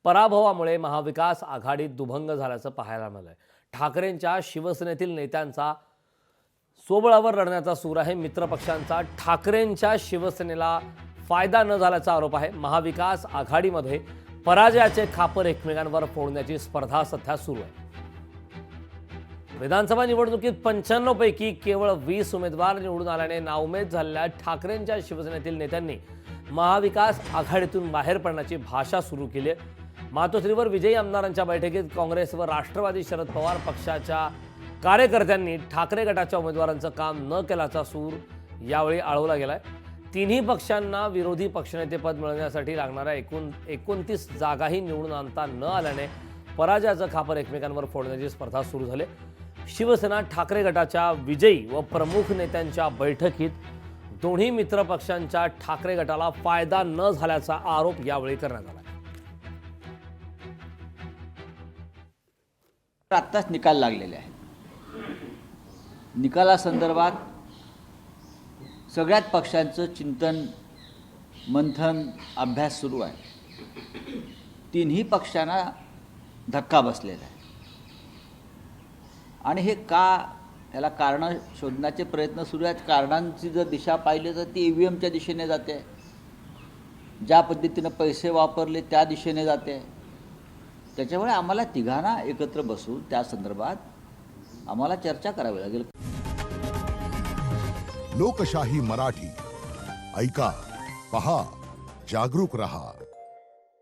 पराभवामुळे महाविकास आघाडीत दुभंग झाल्याचं पाहायला मिळालंय। ठाकरेंच्या शिवसेनेतील नेत्यांचा सोबळावर लढण्याचा सूर आहे। मित्रपक्षांचा ठाकरेंच्या शिवसेनेला फायदा न झाल्याचा आरोप आहे। महाविकास आघाडीमध्ये पराजयाचे खापर एकमेकांवर फोडण्याची स्पर्धा सध्या सुरू आहे। विधानसभा निवडणुकीत 95 पैकी केवळ 20 उमेदवार निवडून आल्याने नाउमेद झालेल्या ठाकरेंच्या शिवसेनेतील नेत्यांनी महाविकास आघाडीतून बाहेर पडण्याची भाषा सुरू केली आहे। मातोश्रीवर विजयी आमदारांच्या बैठकीत काँग्रेस व राष्ट्रवादी शरद पवार पक्षाच्या कार्यकर्त्यांनी ठाकरे गटाच्या उमेदवारांचं काम न केल्याचा सूर यावेळी आळवला गेलाय। तिन्ही पक्षांना विरोधी पक्षनेतेपद मिळवण्यासाठी लागणाऱ्या 29 जागाही निवडून आणता न आल्याने पराजयाचं खापर एकमेकांवर फोडण्याची स्पर्धा सुरू झाली। शिवसेना ठाकरे गटाच्या विजयी व प्रमुख नेत्यांच्या बैठकीत दोन्ही मित्र पक्षांच्या ठाकरे गटाला फायदा न झाल्याचा आरोप यावेळी करण्यात आला। आत्ताच निकाल लागलेले आहे। निकालासंदर्भात सगळ्याच पक्षांचं चिंतन मंथन अभ्यास सुरू आहे। तिन्ही पक्षांना धक्का बसलेला आहे आणि हे का याला कारण शोधण्याचे प्रयत्न सुरू आहेत। कारणांची जर दिशा पाहिली तर ती EVMच्या दिशेने जाते, ज्या पद्धतीनं पैसे वापरले त्या दिशेने जाते। त्याच्यामुळे आम्हाला तिघांना एकत्र बसून त्या संदर्भात आम्हाला चर्चा करावी लागेल। लोकशाही मराठी ऐका, पहा, जागरूक रहा।